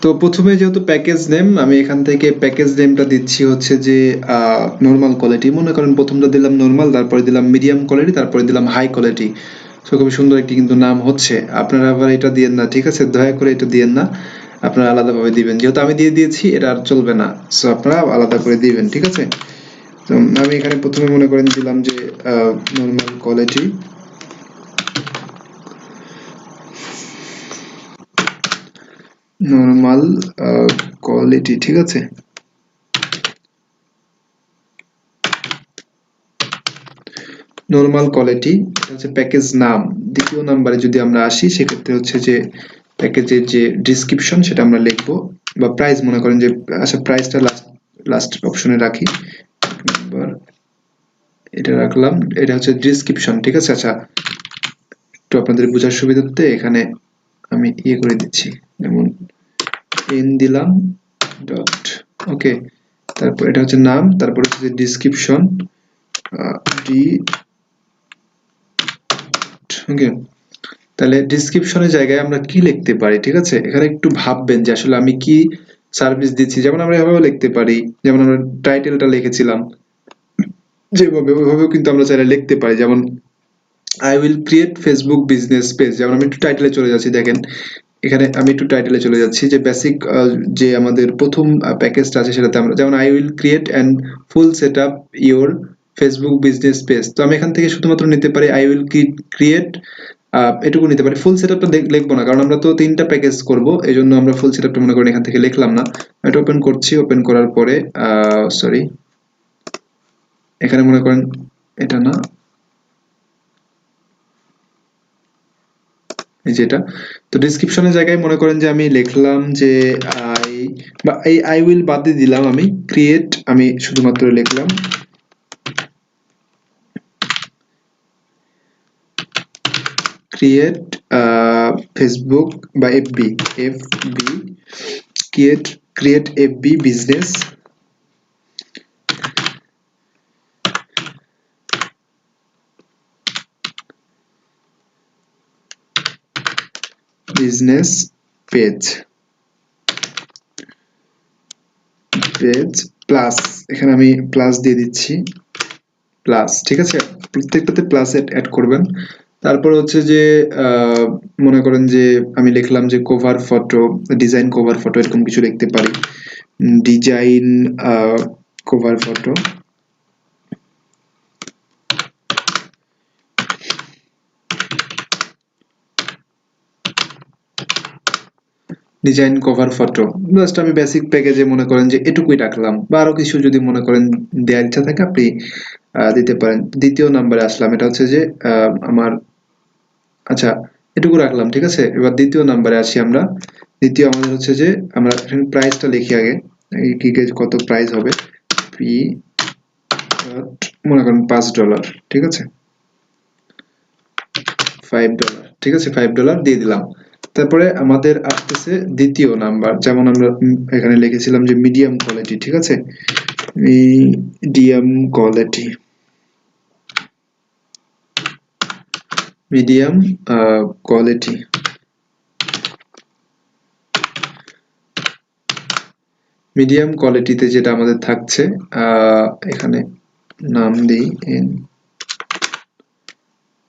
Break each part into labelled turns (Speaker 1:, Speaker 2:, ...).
Speaker 1: তো প্রথমে যেহেতু প্যাকেজ নেম, আমি এখান থেকে প্যাকেজ নেমটা দিচ্ছি হচ্ছে যে নর্মাল কোয়ালিটি। মনে করেন প্রথমটা দিলাম নর্মাল, তারপরে দিলাম মিডিয়াম কোয়ালিটি, তারপরে দিলাম হাই কোয়ালিটি। সো খুবই সুন্দর একটি কিন্তু নাম হচ্ছে। আপনারা আবার এটা দিয়েন না, ঠিক আছে? দয়া করে এটা দিয়েন না, আপনারা আলাদাভাবে দিবেন। যেহেতু আমি দিয়ে দিয়েছি, এটা আর চলবে না। সো আপনারা আলাদা করে দিবেন, ঠিক আছে? তো আমি এখানে প্রথমে মনে করেন দিলাম যে নর্মাল কোয়ালিটি, নর্মাল কোয়ালিটি, ঠিক আছে? নর্মাল কোয়ালিটি হচ্ছে প্যাকেজ নাম। দ্বিতীয় নাম্বারে যদি আমরা আসি, সেক্ষেত্রে হচ্ছে যে প্যাকেজের যে ডিসক্রিপশন সেটা আমরা লিখবো, বা প্রাইস মনে করেন যে, আচ্ছা প্রাইসটা লাস্ট অপশনে রাখি। এটা রাখলাম, এটা হচ্ছে ডিসক্রিপশন, ঠিক আছে? আচ্ছা, একটু আপনাদের বোঝার সুবিধার্থে এখানে আমি ইয়ে করে দিচ্ছি, যেমন এন দিলাম ডট, ওকে। তারপর এটা হচ্ছে নাম, তারপর হচ্ছে ডিসক্রিপশন ডি, ওকে। তাহলে ডিসক্রিপশনের জায়গায় আমরা কি লিখতে পারি, ঠিক আছে? এখানে একটু ভাববেন যে আসলে আমি কি সার্ভিস দিচ্ছি। যেমন আমরা এভাবেও লিখতে পারি, যেমন আমরা টাইটেলটা লিখেছিলাম যেভাবে, ওইভাবেও কিন্তু আমরা চাইলে লিখতে পারি। যেমন I will create Facebook business page, যেমন আমি একটু টাইটেলে চলে যাচ্ছি, দেখেন এখানে আমি একটু টাইটেলে চলে যাচ্ছি, যে বেসিক যে আমাদের প্রথম প্যাকেজটা আছে সেটাতে আমরা, যেমন I will create and full set up your Facebook business page. তো আমি এখান থেকে শুধুমাত্র নিতে পারি আই উইল ক্রিয়েট, এটুকু নিতে পারি। ফুল সেটআপটা লিখবো না, কারণ আমরা তো 3টা প্যাকেজ করব, এই জন্য আমরা ফুল সেটআপটা মনে করেন এখান থেকে লিখলাম না। এটা ওপেন করছি, ওপেন করার পরে সরি, এখানে মনে করেন এটা না, এই যে এটা। তো ডেসক্রিপশনের জায়গায় মনে করেন যে আমি লিখলাম যে আই, বা এই আই উইল বাদ দিয়ে দিলাম, আমি ক্রিয়েট, আমি শুধুমাত্র লিখলাম ক্রিয়েট ফেসবুক বা FB, create FB business page plus, এখানে আমি প্লাস দিয়ে দিচ্ছি, প্লাস, ঠিক আছে? প্রত্যেকটাতে প্লাস অ্যাড করবেন। তারপর হচ্ছে যে মনে করেন যে আমি লিখলাম যে cover photo, design cover photo, এরকম কিছু লিখতে পারি। Design cover photo, design cover photo. Just আমি বেসিক প্যাকেজে মনে করেন যে এটুকুই রাখলাম, বা আরো কিছু যদি মনে করেন দেওয়ার ইচ্ছা থাকে আপনি দিতে পারেন। দ্বিতীয় নাম্বারে আসলাম, এটা হচ্ছে যে আমার, আচ্ছা এটুকু রাখলাম, ঠিক আছে? এবার দ্বিতীয় নাম্বারে আসি আমরা। দ্বিতীয় আমাদের হচ্ছে যে আমরা এখানে প্রাইসটা লিখি আগে, এই গিগে কত প্রাইস হবে, পি মনে করেন $5, ঠিক আছে? $5, ঠিক আছে? $5 দিয়ে দিলাম। তারপরে আমাদের আসতেছে দ্বিতীয় নাম্বার, যেমন আমরা এখানে লিখেছিলাম যে মিডিয়াম কোয়ালিটি, ঠিক আছে? Medium quality, medium quality, medium কোয়ালিটিতে যেটা আমাদের থাকছে, এখানে নাম দিই N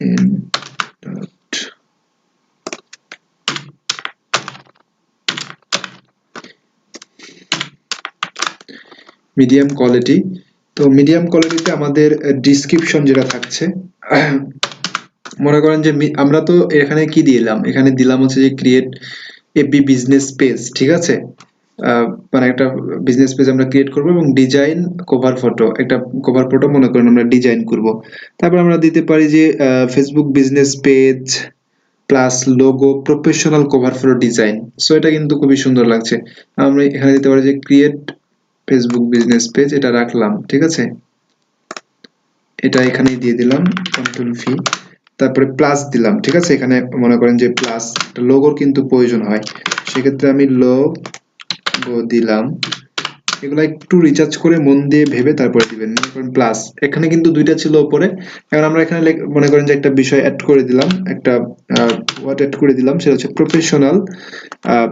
Speaker 1: N dot medium quality. তো মিডিয়াম কোয়ালিটিতে আমাদের ডিসক্রিপশন যেটা থাকছে, মনে করেন যে আমরা তো এখানে কি দিলাম, এখানে দিলাম হচ্ছে যে ক্রিয়েট এফবি বিজনেস পেজ, ঠিক আছে? মানে একটা বিজনেস পেজ আমরা ক্রিয়েট করব, এবং ডিজাইন কভার ফটো, একটা কভার ফটো মনে করেন আমরা ডিজাইন করব। তারপর আমরা দিতে পারি যে Facebook business page plus logo professional cover photo design. So এটা কিন্তু খুবই সুন্দর লাগছে। আমরা এখানে দিতে পারি যে ক্রিয়েট ফেসবুক বিজনেস পেজ, এটা রাখলাম, ঠিক আছে? এটা এখানেই দিয়ে দিলাম, কন্ট্রোল ভি, তারপরে প্লাস দিলাম, ঠিক আছে? এখানে মনে করেন যে প্লাস লোগোর কিন্তু প্রয়োজন হয়, সেক্ষেত্রে আমি লোগো দিলাম, এগুলা একটু রিসার্চ করে মন দিয়ে ভেবে তারপরে দিবেন। মনে করেন প্লাস, এখানে কিন্তু দুইটা ছিল উপরে, এখন আমরা এখানে মনে করেন যে একটা বিষয় অ্যাড করে দিলাম, একটা ওয়ার্ড অ্যাড করে দিলাম, সেটা হচ্ছে professional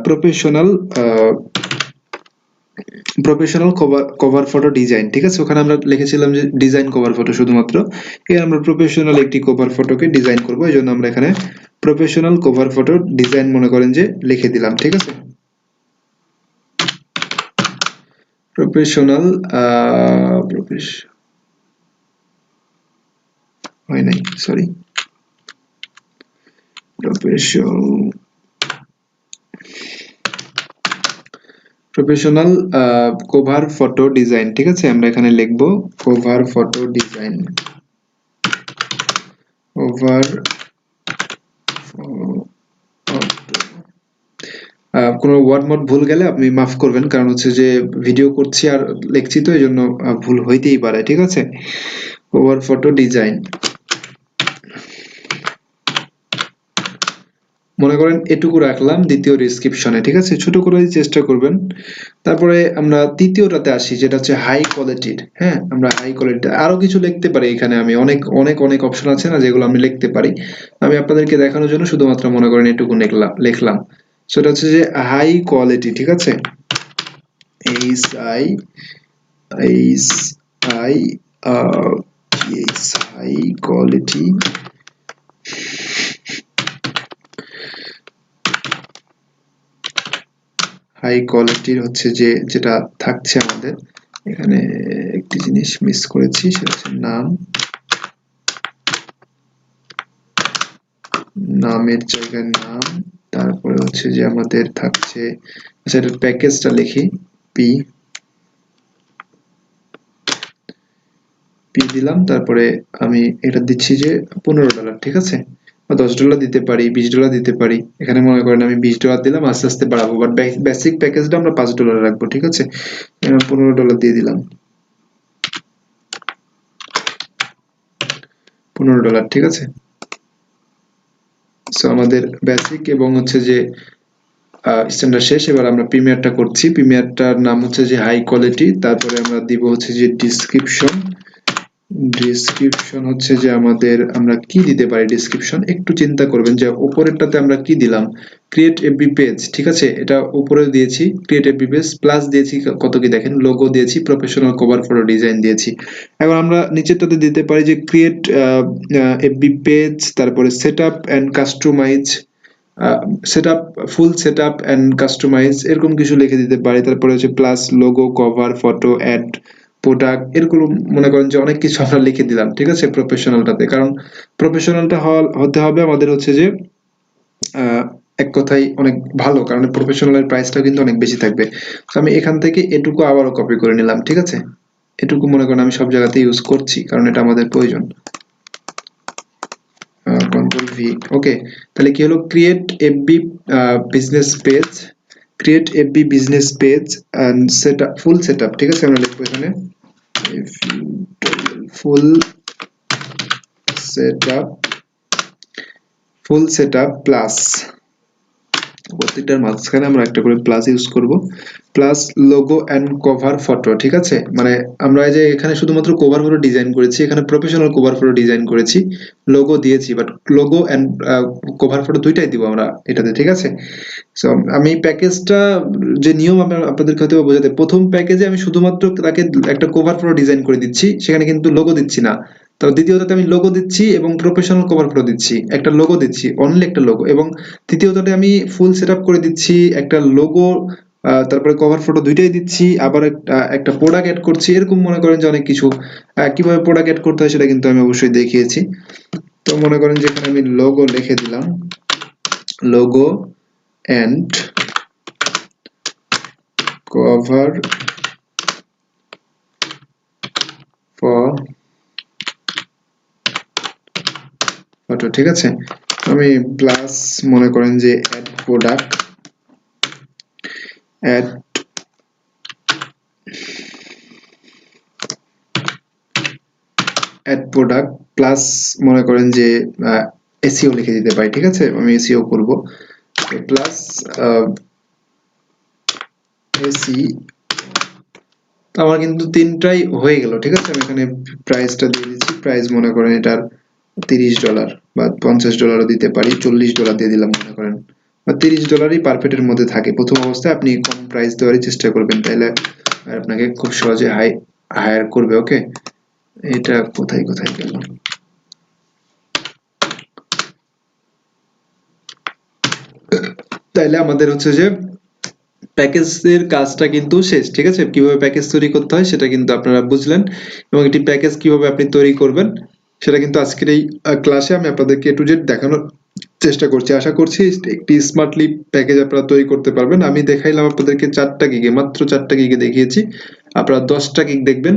Speaker 1: professional professional cover photo design. ঠিক আছে, ওখানে আমরা লিখেছিলাম যে ডিজাইন কভার ফটো শুধুমাত্র, এখানে আমরা প্রফেশনাল একটি কভার ফটোকে ডিজাইন করব, এই জন্য আমরা এখানে প্রফেশনাল কভার ফটো ডিজাইন মনে করেন যে লিখে দিলাম। ঠিক আছে, প্রফেশনাল হয় নাই, sorry, professional cover photo design. ঠিক আছে, আমরা এখানে লিখব কভার ফটো ডিজাইন, কভার কোনো ওয়ার্ড মোড ভুল গেলে আপনি মাফ করবেন, কারণ হচ্ছে যে ভিডিও করছি আর লিখছি তো, এই জন্য ভুল হইতেই পারে। ঠিক আছে, কভার ফটো ডিজাইন মনে করেন এটুকু রাখলাম দ্বিতীয় ডেসক্রিপশনে। ঠিক আছে, ছোট করে চেষ্টা করবেন। তারপরে আমরা তৃতীয়টাতে আসি, যেটা হচ্ছে হাই কোয়ালিটির। হ্যাঁ, আমরা হাই কোয়ালিটি আরো কিছু লিখতে পারি, এখানে আমি অনেক অনেক অনেক অপশন আছে না, যেগুলো আমি লিখতে পারি। আমি আপনাদেরকে দেখানোর জন্য শুধুমাত্র মনে করেন এটুকু লিখলাম, সেটা হচ্ছে যে হাই কোয়ালিটি। ঠিক আছে, H I H I high quality, high কোয়ালিটির হচ্ছে যে যেটা থাকছে আমাদের এখানে, একটি জিনিস মিস করেছি, সেটা হচ্ছে নামের জায়গায় নাম, তারপরে হচ্ছে যে আমাদের থাকছে, আচ্ছা এটার প্যাকেজটা লিখি, পি দিলাম, তারপরে আমি এটা দিচ্ছি যে $15। ঠিক আছে, বা $10 দিতে পারি, $20 দিতে পারি। এখানে মনে করেন আমি $20 দিলাম, আস্তে আস্তে বাড়াবো, বাট বেসিক প্যাকেজটা আমরা $5 রাখবো। ঠিক আছে, $15 দিয়ে দিলাম, $15। ঠিক আছে, সো আমাদের বেসিক এবং হচ্ছে যে স্ট্যান্ডার্ড শেষ। এবার আমরা প্রিমিয়ারটা করছি, প্রিমিয়ারটার নাম হচ্ছে যে হাই কোয়ালিটি, তারপরে আমরা দিব হচ্ছে যে ডেসক্রিপশন হচ্ছে যে আমাদের আমরা কি দিতে পারি, ডেসক্রিপশন একটু চিন্তা করবেন যে উপরেরটাতে আমরা কি দিলাম, ক্রিয়েট এফবি পেজ। ঠিক আছে, এটা উপরে দিয়েছি ক্রিয়েট এফবি পেজ, প্লাস দিয়েছি কত কি দেখেন, লোগো দিয়েছি, প্রফেশনাল কভার ফটো ডিজাইন দিয়েছি। এখন আমরা নিচেরটাতে দিতে পারি যে ক্রিয়েট এফবি পেজ, তারপরে setup and customize, setup full setup and customize, এরকম কিছু লিখে দিতে পারি। তারপরে হচ্ছে plus logo, cover photo, add, product, এরকম মনে করেন যে অনেক কিছু আমরা লিখে দিলাম। ঠিক আছে, প্রফেশনালটাতে, কারণ প্রফেশনালটা হতে হবে আমাদের হচ্ছে যে এক কথাই অনেক ভালো, কারণ প্রফেশনালের প্রাইসটা কিন্তু অনেক বেশি থাকবে। তো আমি এখান থেকে এটুকু আবারও কপি করে নিলাম। ঠিক আছে, এটুকু মনে করেন আমি সব জায়গাতে ইউজ করছি, কারণ এটা আমাদের প্রয়োজন। Control V, okay. তাহলে কি হলো, create FB business page, create FB business page and setup, full setup. ঠিক আছে, আমরা লিখবো এখানে full setup, full setup plus, প্রত্যেকটার মাঝখানে আমরা একটা করে প্লাস ইউজ করব, plus logo and cover photo. ঠিক আছে, মানে আমরা এই যে এখানে শুধুমাত্র কভার ফটো ডিজাইন করেছি, এখানে প্রফেশনাল কভার ফটো ডিজাইন করেছি, লোগো দিয়েছি, but logo and cover photo দুইটাই দিব আমরা এটাতে। ঠিক আছে, সো আমি প্যাকেজটা যে নিয়ম আমি আপনাদেরকে হয়তো বোঝাতে, প্রথম প্যাকেজে আমি শুধুমাত্র তাকে একটা কভার ফটো ডিজাইন করে দিচ্ছি, সেখানে কিন্তু লোগো দিচ্ছি না। তো দ্বিতীয়টাতে আমি লোগো দিচ্ছি এবং প্রফেশনাল কভার ফটো দিচ্ছি, একটা লোগো দিচ্ছি, অনলি একটা লোগো, এবং তৃতীয়টাতে আমি ফুল সেটআপ করে দিচ্ছি, একটা লোগো, তারপরে কভার ফটো দুইটাই দিচ্ছি, আবার একটা প্রোডাক্ট অ্যাড করছি। এরকম মনে করেন যে অনেক কিছু, কিভাবে প্রোডাক্ট অ্যাড করতে হয় সেটা কিন্তু আমি অবশ্যই দেখিয়েছি। তো মনে করেন যে এখানে আমি লোগো লিখে দিলাম, লোগো এন্ড কভার ফটো। ঠিক আছে, আমি প্লাস মনে করেন যে add product, add product plus মনে করেন যে এসইও লিখে দিতে পারি। ঠিক আছে, আমি এসইও করব, প্লাস এসি তো আমার কিন্তু তিনটাই হয়ে গেল, ঠিক আছে। আমি এখানে প্রাইসটা দিয়ে দিচ্ছি, প্রাইস মনে করেন এটার $30 বা $50 দিতে পারি, $40 দিয়ে দিলাম মনে করেন, বা $30 পারফেক্টের মধ্যে থাকে। প্রথম অবস্থায় আপনি কম প্রাইস দেওয়ারই চেষ্টা করবেন, তাহলে আপনাকে খুব সহজে হায়ার করবে। ওকে, এটা কোথায় কোথায় গেল, তাইলে আমাদের হচ্ছে যে প্যাকেজের কাজটা কিন্তু শেষ, ঠিক আছে। কিভাবে প্যাকেজ তৈরি করতে হয় সেটা কিন্তু আপনারা বুঝলেন, এবং একটি প্যাকেজ কিভাবে আপনি তৈরি করবেন সেটা কিন্তু আজকের এই ক্লাসে আমি আপনাদেরকে A to Z দেখানোর চেষ্টা করছি। আশা করছি একটি স্মার্টলি প্যাকেজ আপনারা তৈরি করতে পারবেন। আমি দেখাইলাম আপনাদেরকে 4টা গিগে, মাত্র 4টা গিগে দেখিয়েছি। আপনারা 10টা গিগ দেখবেন,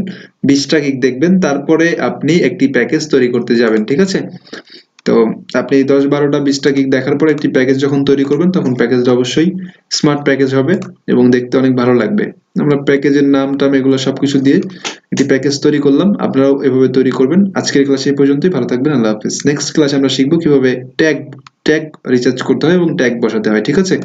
Speaker 1: 20টা গিগ দেখবেন, তারপরে আপনি একটি প্যাকেজ তৈরি করতে যাবেন, ঠিক আছে। তো আপনি 10, 12টা, 20টা গিগ দেখার পর একটি প্যাকেজ যখন তৈরি করবেন তখন প্যাকেজটা অবশ্যই স্মার্ট প্যাকেজ হবে এবং দেখতে অনেক ভালো লাগবে। আমরা প্যাকেজের নাম টাম এগুলো সবকিছু দিয়ে একটি প্যাকেজ তৈরি করলাম, আপনারাও এভাবে তৈরি করবেন। আজকের ক্লাসে এই পর্যন্তই, ভালো থাকবেন, আল্লাহ হাফেজ। নেক্সট ক্লাসে আমরা শিখবো কিভাবে ট্যাগ রিচার্জ করতে হয় এবং ট্যাগ বসাতে হয়, ঠিক আছে।